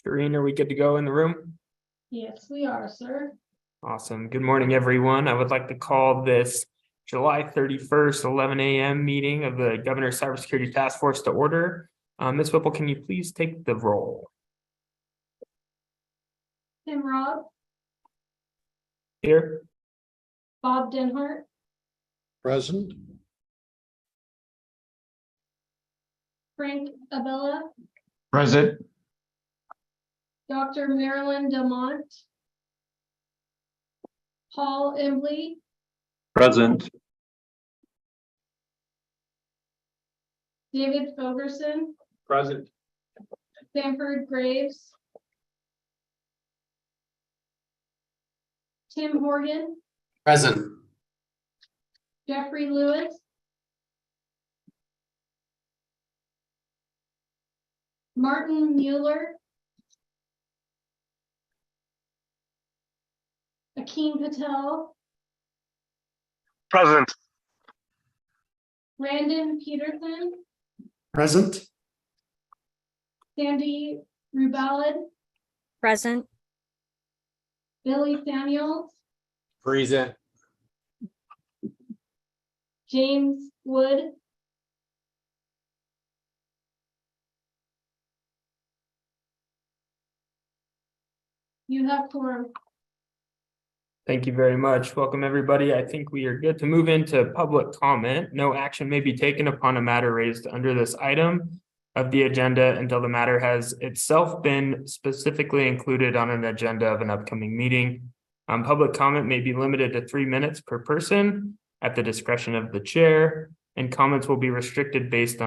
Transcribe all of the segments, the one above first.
Shireen, are we good to go in the room? Yes, we are, sir. Awesome. Good morning, everyone. I would like to call this July 31st, 11 a.m. meeting of the Governor's Cybersecurity Task Force to order. Ms. Whipple, can you please take the roll? Tim Robb, Here. Bob Denhart, Present. Frank Abella, Present. Dr. Marilyn Delmont, Paul Embley, Present. David Fogerson, Present. Sanford Graves, Tim Horgan, Present. Jeffrey Lewis, Martin Mueller, Akeem Patel, Present. Brandon Peterson, Present. Sandy Rubalid, Present. Billy Samuels, Present. James Wood, you have quorum. Thank you very much. Welcome, everybody. I think we are good to move into public comment. No action may be taken upon a matter raised under this item of the agenda until the matter has itself been specifically included on an agenda of an upcoming meeting. Public comment may be limited to 3 minutes per person at the discretion of the chair, and comments will not be restricted based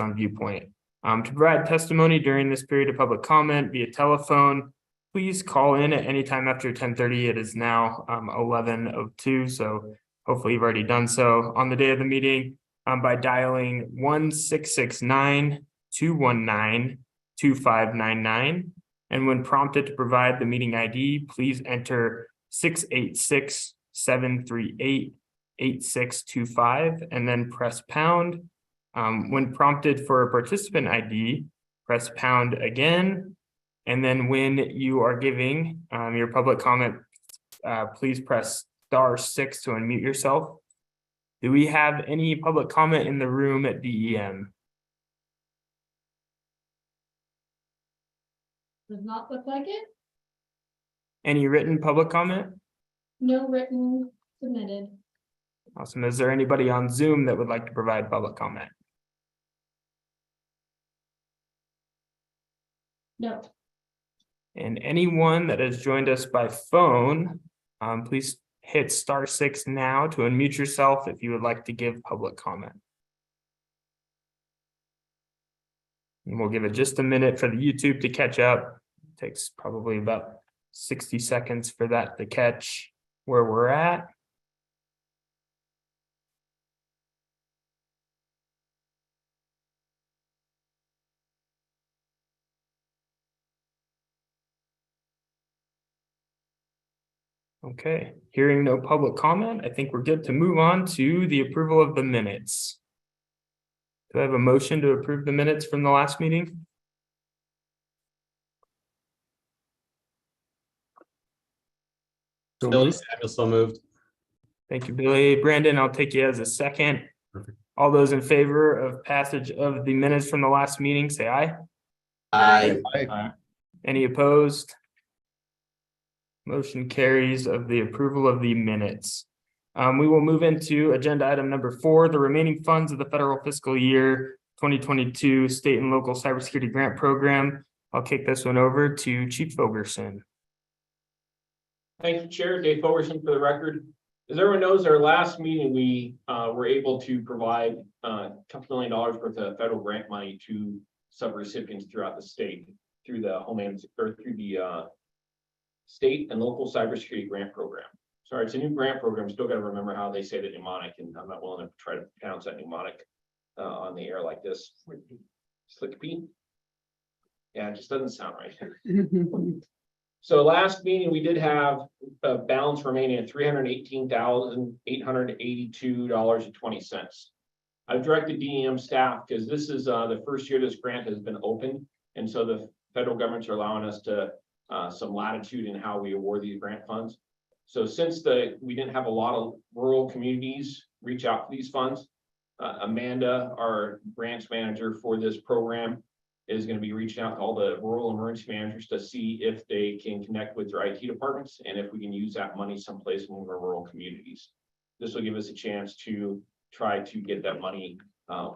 on viewpoint. To provide testimony during this period of public comment via telephone, please call in at any time after 10:30. It is now 11:02, so hopefully you've already done so on the day of the meeting by dialing 1-669-219-2599. And when prompted to provide the meeting ID, please enter 686-738-8625 and then press pound. When prompted for a participant ID, press pound again. And then when you are giving your public comment, please press *6 to unmute yourself. Do we have any public comment in the room at DEM? Does not look like it. Any written public comment? No written submitted. Awesome. Is there anybody on Zoom that would like to provide public comment? No. And anyone that has joined us by phone, please hit *6 now to unmute yourself if you would like to give public comment. And we'll give it just a minute for the YouTube to catch up. It takes probably about 60 seconds for that to catch where we're at. Okay, hearing no public comment, I think we're good to move on to the approval of the minutes. Do I have a motion to approve the minutes from the last meeting? Billy Samuel, so moved. Thank you, Billy. Brandon, I'll take you as a second. Perfect. All those in favor of passage of the minutes from the last meeting, say aye. Aye. Any opposed? Motion carries of the approval of the minutes. We will move into agenda item number 4, the remaining funds of the federal fiscal year 2022 state and local cybersecurity grant program. I'll kick this one over to Chief Fogerson. Thank you, Chair. Dave Fogerson for the record. As everyone knows, our last meeting, we were able to provide a couple $1 million worth of federal grant money to subrecipients throughout the state through the state and local cybersecurity grant program. Sorry, it's a new grant program. Still got to remember how they say the mnemonic, and I'm not willing to try to pronounce that mnemonic on the air like this. Slick P. Yeah, it just doesn't sound right. So last meeting, we did have a balance remaining at $318,882.20. I've directed DEM staff because this is the first year this grant has been opened. And so the federal governments are allowing us to some latitude in how we award these grant funds. So since we didn't have a lot of rural communities reach out to these funds, Amanda, our grants manager for this program, is going to be reaching out to all the rural emergency managers to see if they can connect with their IT departments and if we can use that money someplace in one of our rural communities. This will give us a chance to try to get that money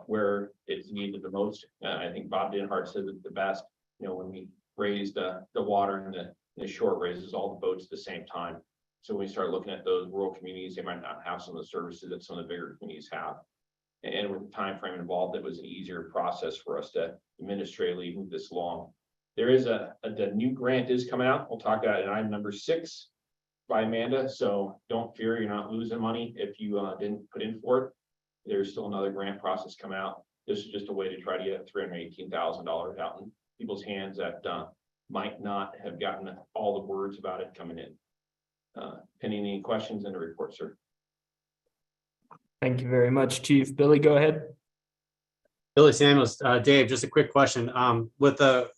where it's needed the most. I think Bob Denhart said it the best, you know, when we raised the water and the short raises all the boats at the same time. So when we start looking at those rural communities, they might not have some of the services that some of the bigger communities have. And with the time frame involved, it was an easier process for us to administratively move this along. There is the new grant is coming out. We'll talk about it in item number 6 by Amanda. So don't fear, you're not losing money if you didn't put in for it. There's still another grant process coming out. This is just a way to try to get $318,000 out in people's hands that might not have gotten all the words about it coming in. Pending any questions in the report, sir. Thank you very much, Chief. Billy, go ahead. Billy Samuels, Dave, just a quick question. With the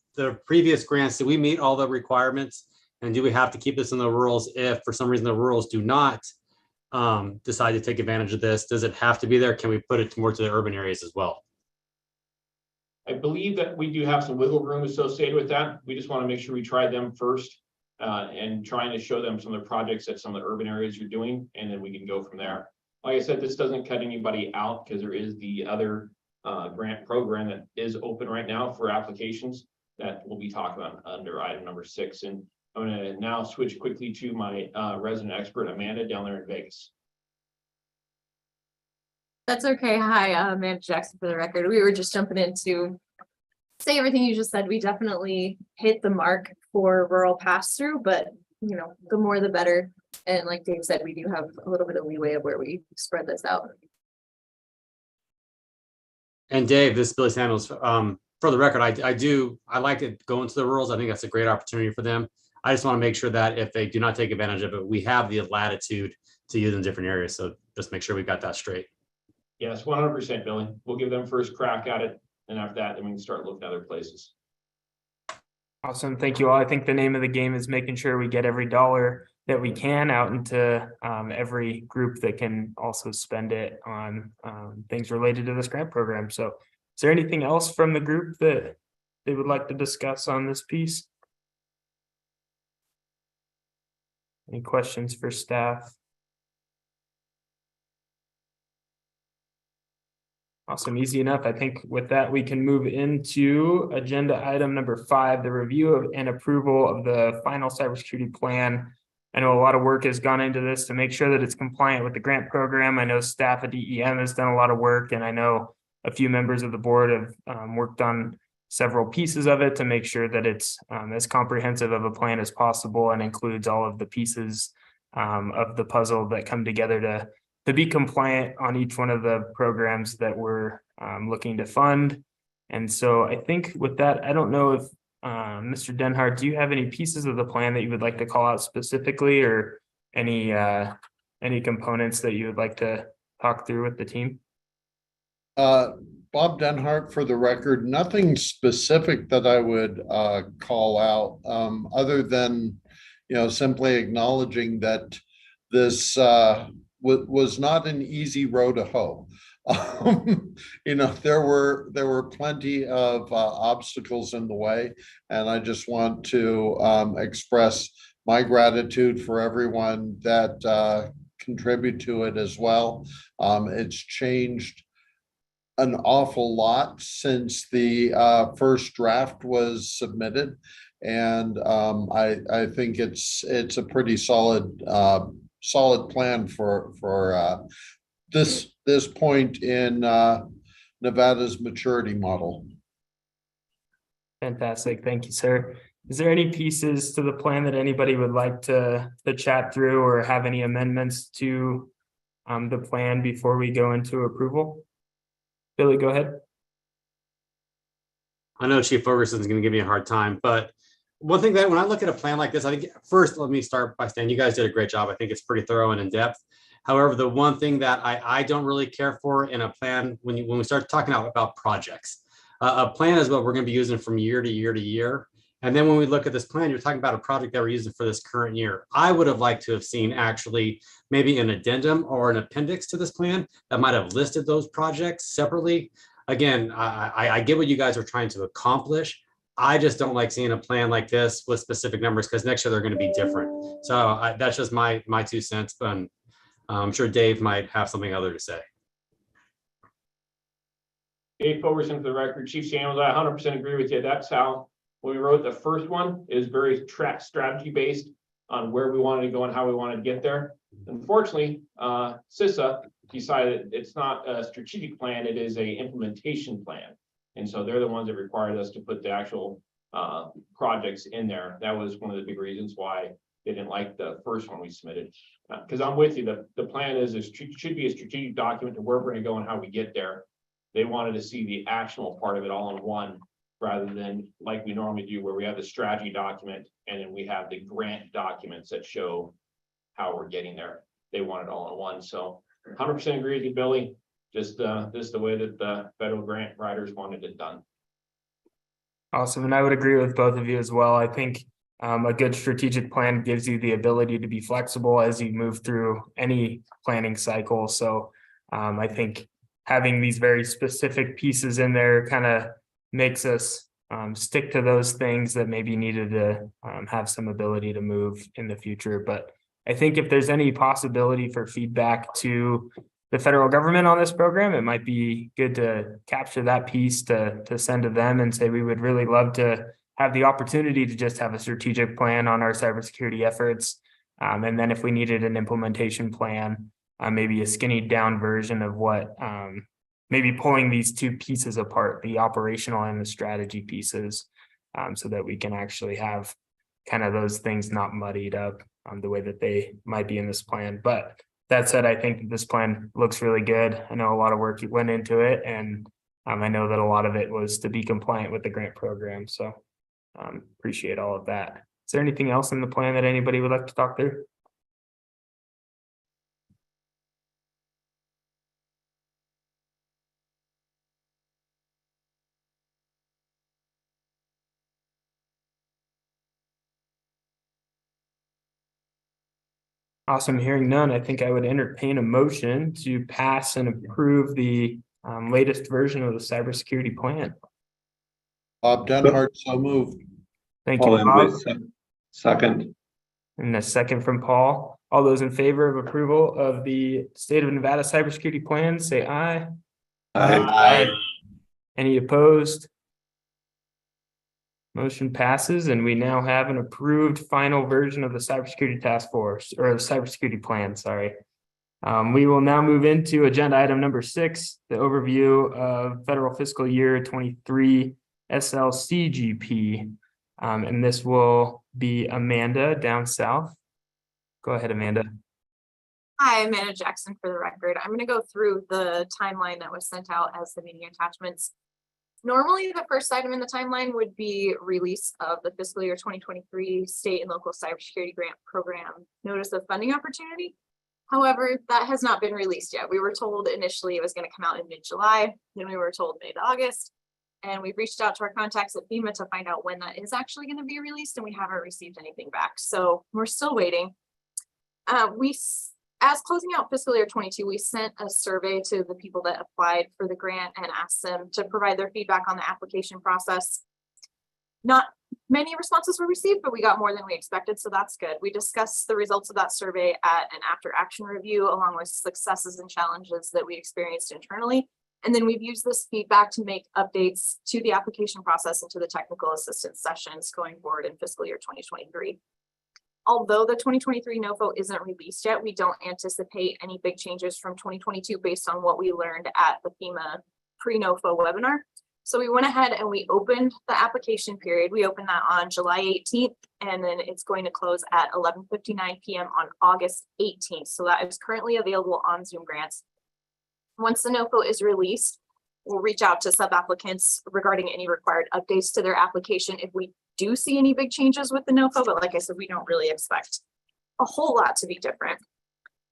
previous grants, did we meet all the requirements? And do we have to keep this in the rurals if for some reason the rurals do not decide to take advantage of this? Does it have to be there? Can we put it more to the urban areas as well? I believe that we do have some wiggle room associated with that. We just want to make sure we try them first and trying to show them some of the projects that some of the urban areas are doing, and then we can go from there. Like I said, this doesn't cut anybody out because there is the other grant program that is open right now for applications that we'll be talking about under item number 6. And I'm going to now switch quickly to my resident expert, Amanda, down there in Vegas. That's okay. Hi, Amanda Jackson for the record. We were just jumping in to say everything you just said. We definitely hit the mark for rural pass-through, but you know, the more the better. And like Dave said, we do have a little bit of leeway of where we spread this out. And Dave, this is Billy Samuels. For the record, I like it going to the rurals. I think that's a great opportunity for them. I just want to make sure that if they do not take advantage of it, we have the latitude to use in different areas. So just make sure we got that straight. Yes, 100%, Billy. We'll give them first crack at it. And after that, then we can start looking at other places. Awesome. Thank you all. I think the name of the game is making sure we get every dollar that we can out into every group that can also spend it on things related to this grant program. So is there anything else from the group that they would like to discuss on this piece? Any questions for staff? Awesome, easy enough. I think with that, we can move into agenda item number 5, the review of and approval of the final cybersecurity plan. I know a lot of work has gone into this to make sure that it's compliant with the grant program. I know staff at DEM has done a lot of work, and I know a few members of the board have worked on several pieces of it to make sure that it's as comprehensive of a plan as possible and includes all of the pieces of the puzzle that come together to be compliant on each one of the programs that we're looking to fund. And so I think with that, I don't know if Mr. Denhart, do you have any pieces of the plan that you would like to call out specifically, or any components that you would like to talk through with the team? Bob Denhart, for the record, nothing specific that I would call out other than, you know, simply acknowledging that this was not an easy row to hoe. You know, there were plenty of obstacles in the way, and I just want to express my gratitude for everyone that contribute to it as well. It's changed an awful lot since the first draft was submitted, and I think it's a pretty solid plan for this point in Nevada's maturity model. Fantastic. Thank you, sir. Is there any pieces to the plan that anybody would like to chat through or have any amendments to the plan before we go into approval? Billy, go ahead. I know Chief Ferguson is going to give me a hard time, but one thing that when I look at a plan like this, I think first, let me start by saying you guys did a great job. I think it's pretty thorough and in depth. However, the one thing that I don't really care for in a plan when we start talking about projects, a plan is what we're going to be using from year to year to year. And then when we look at this plan, you're talking about a project that we're using for this current year. I would have liked to have seen actually maybe an addendum or an appendix to this plan that might have listed those projects separately. Again, I get what you guys are trying to accomplish. I just don't like seeing a plan like this with specific numbers because next year they're going to be different. So that's just my 2 cents, but I'm sure Dave might have something other to say. Dave Fullerton for the record, Chief Samuels, I 100% agree with you. That's how, when we wrote the first one, is very strategy based on where we wanted to go and how we wanted to get there. Unfortunately, CISA decided it's not a strategic plan, it is a implementation plan. And so they're the ones that required us to put the actual projects in there. That was one of the big reasons why they didn't like the first one we submitted. Because I'm with you, the plan should be a strategic document to where we're going to go and how we get there. They wanted to see the actionable part of it all in one, rather than like we normally do, where we have the strategy document and then we have the grant documents that show how we're getting there. They want it all in one. So 100% agree with you, Billy. Just this is the way that the federal grant writers wanted it done. Awesome. And I would agree with both of you as well. I think a good strategic plan gives you the ability to be flexible as you move through any planning cycle. So I think having these very specific pieces in there kind of makes us stick to those things that maybe needed to have some ability to move in the future. But I think if there's any possibility for feedback to the federal government on this program, it might be good to capture that piece to send to them and say, we would really love to have the opportunity to just have a strategic plan on our cybersecurity efforts. And then if we needed an implementation plan, maybe a skinny down version of what, maybe pulling these two pieces apart, the operational and the strategy pieces, so that we can actually have kind of those things not muddied up the way that they might be in this plan. But that said, I think this plan looks really good. I know a lot of work went into it, and I know that a lot of it was to be compliant with the grant program. So appreciate all of that. Is there anything else in the plan that anybody would like to talk through? Awesome. Hearing none, I think I would entertain a motion to pass and approve the latest version of the cybersecurity plan. Bob Denhart, so moved. Thank you, Bob. Second. And a second from Paul. All those in favor of approval of the state of Nevada cybersecurity plan, say aye. Aye. Any opposed? Motion passes, and we now have an approved final version of the cybersecurity task force, or the cybersecurity plan, sorry. We will now move into agenda item number 6, the overview of federal fiscal year 23 SLCGP. And this will be Amanda down south. Go ahead, Amanda. Hi, I'm Amanda Jackson for the record. I'm going to go through the timeline that was sent out as the meeting attachments. Normally, the first item in the timeline would be release of the fiscal year 2023 state and local cybersecurity grant program notice of funding opportunity. However, that has not been released yet. We were told initially it was going to come out in mid-July, then we were told mid-August, and we've reached out to our contacts at FEMA to find out when that is actually going to be released, and we haven't received anything back. So we're still waiting. As closing out fiscal year 22, we sent a survey to the people that applied for the grant and asked them to provide their feedback on the application process. Not many responses were received, but we got more than we expected, so that's good. We discussed the results of that survey at an after action review, along with successes and challenges that we experienced internally. And then we've used this feedback to make updates to the application process and to the technical assistance sessions going forward in fiscal year 2023. Although the 2023 NOFO isn't released yet, we don't anticipate any big changes from 2022 based on what we learned at the FEMA pre-NOFO webinar. So we went ahead and we opened the application period. We opened that on July 18th, and then it's going to close at 11:59 p.m. on August 18th. So that is currently available on Zoom Grants. Once the NOFO is released, we'll reach out to sub-applicants regarding any required updates to their application if we do see any big changes with the NOFO, but like I said, we don't really expect a whole lot to be different.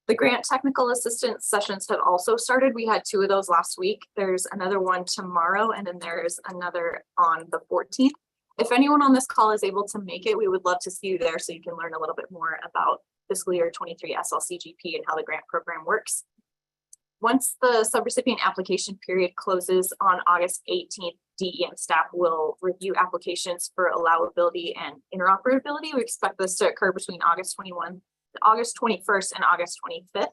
The grant technical assistance sessions have also started. We had 2 of those last week. There's another one tomorrow, and then there's another on the 14th. If anyone on this call is able to make it, we would love to see you there so you can learn a little bit more about fiscal year 23 SLCGP and how the grant program works. Once the subrecipient application period closes on August 18th, DEM staff will review applications for allowability and interoperability. We expect this to occur between August 21st and August 25th.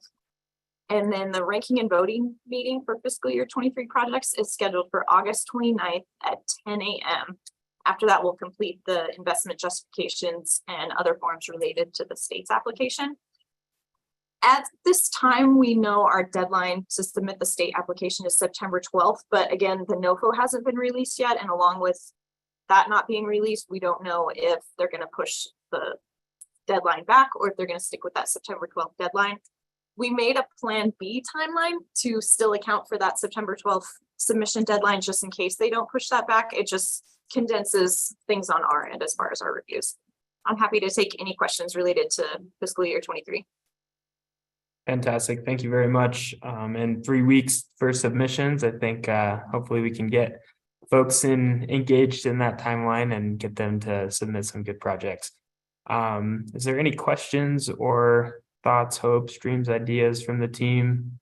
And then the ranking and voting meeting for fiscal year 23 projects is scheduled for August 29th at 10 a.m. After that, we'll complete the investment justifications and other forms related to the state's application. At this time, we know our deadline to submit the state application is September 12th, but again, the NOFO hasn't been released yet. And along with that not being released, we don't know if they're going to push the deadline back or if they're going to stick with that September 12th deadline. We made a plan B timeline to still account for that September 12th submission deadline, just in case they don't push that back. It just condenses things on our end as far as our reviews. I'm happy to take any questions related to fiscal year 23. Fantastic. Thank you very much. And 3 weeks for submissions. I think hopefully we can get folks engaged in that timeline and get them to submit some good projects. Is there any questions or thoughts, hopes, dreams, ideas from the team?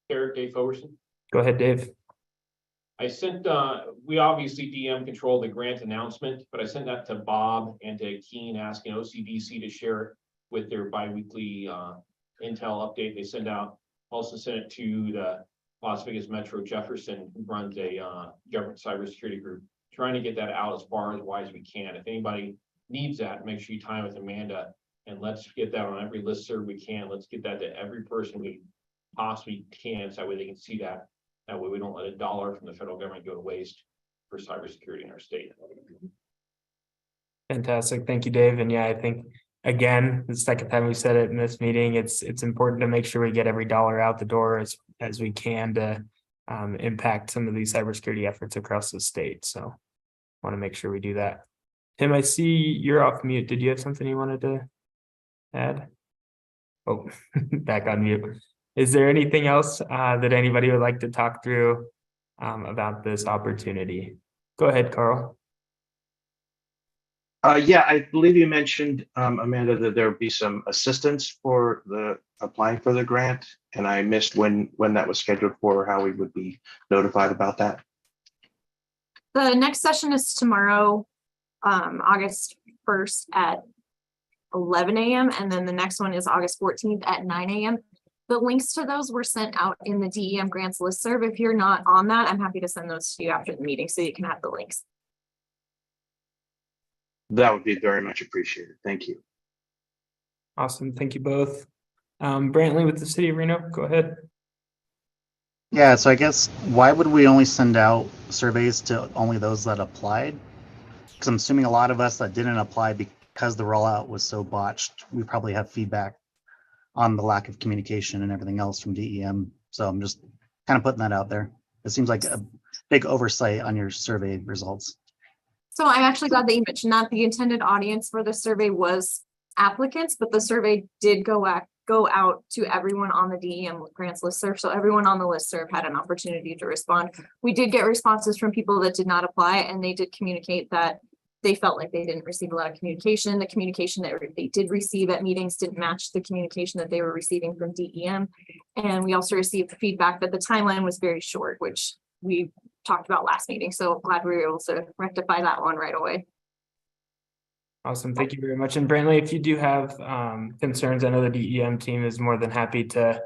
Eric, Dave Overson. Go ahead, Dave. I sent, we obviously DM control the grant announcement, but I sent that to Bob and to Keen asking OCDC to share it with their biweekly intel update they send out. Also sent it to the Las Vegas Metro Jefferson, who runs a government cybersecurity group, trying to get that out as far as wide as we can. If anybody needs that, make sure you time with Amanda and let's get that on every listserv we can. Let's get that to every person we possibly can, so that way they can see that. That way we don't let $1 from the federal government go to waste for cybersecurity in our state. Fantastic. Thank you, Dave. And yeah, I think again, the second time we said it in this meeting, it's important to make sure we get every dollar out the door as we can to impact some of these cybersecurity efforts across the state. So want to make sure we do that. Tim, I see you're off mute. Did you have something you wanted to add? Oh, back on mute. Is there anything else that anybody would like to talk through about this opportunity? Go ahead, Carl. Yeah, I believe you mentioned, Amanda, that there would be some assistance for the applying for the grant, and I missed when that was scheduled for, how we would be notified about that. The next session is tomorrow, August 1st at 11 a.m. And then the next one is August 14th at 9 a.m. The links to those were sent out in the DEM grants listserv. If you're not on that, I'm happy to send those to you after the meeting so you can have the links. That would be very much appreciated. Thank you. Awesome. Thank you both. Brantley with the City of Reno, go ahead. Yeah, so I guess why would we only send out surveys to only those that applied? Because I'm assuming a lot of us that didn't apply because the rollout was so botched, we probably have feedback on the lack of communication and everything else from DEM. So I'm just kind of putting that out there. It seems like a big oversight on your survey results. So I'm actually glad that you mentioned that. The intended audience for the survey was applicants, but the survey did go out to everyone on the DEM grants listserv. So everyone on the listserv had an opportunity to respond. We did get responses from people that did not apply, and they did communicate that they felt like they didn't receive a lot of communication. The communication that they did receive at meetings didn't match the communication that they were receiving from DEM. And we also received the feedback that the timeline was very short, which we talked about last meeting. So glad we were able to rectify that one right away. Awesome. Thank you very much. And Brantley, if you do have concerns, I know the DEM team is more than happy to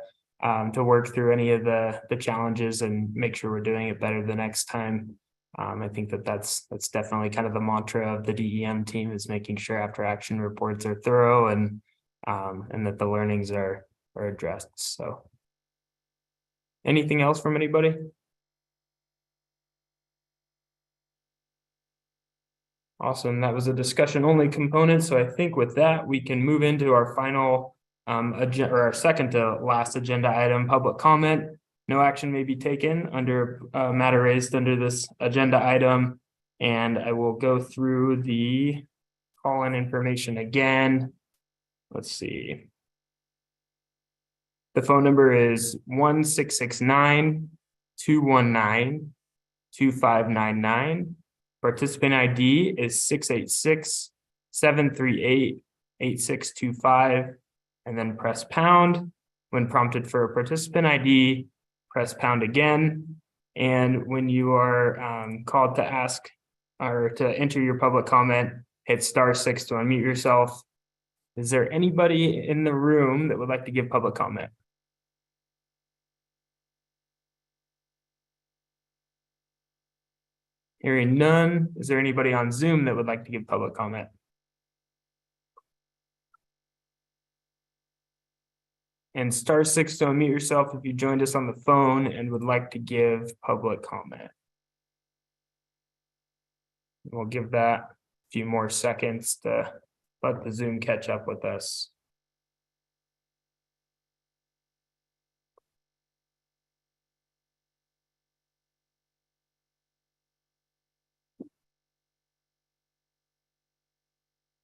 work through any of the challenges and make sure we're doing it better the next time. I think that's definitely kind of the mantra of the DEM team, is making sure after action reports are thorough and that the learnings are addressed. So anything else from anybody? Awesome. That was a discussion only component. So I think with that, we can move into our final agenda, or our second to last agenda item, public comment. No action may be taken under matter raised under this agenda item. And I will go through the call-in information again. Let's see. The phone number is 1-669-219-0000. 2599. Participant ID is 686-738-8625, and then press pound. When prompted for a participant ID, press pound again. And when you are called to ask or to enter your public comment, hit *6 to unmute yourself. Is there anybody in the room that would like to give public comment? Hearing none, is there anybody on Zoom that would like to give public comment? And *6 to unmute yourself if you joined us on the phone and would like to give public comment. We'll give that a few more seconds to let the Zoom catch up with us.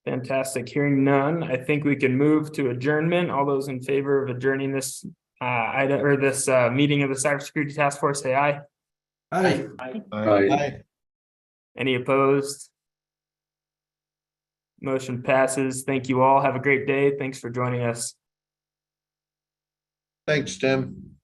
Fantastic. Hearing none, I think we can move to adjournment. All those in favor of adjourning this item or this meeting of the Cybersecurity Task Force, say aye. Aye. Aye. Any opposed? Motion passes. Thank you all. Have a great day. Thanks for joining us. Thanks, Tim.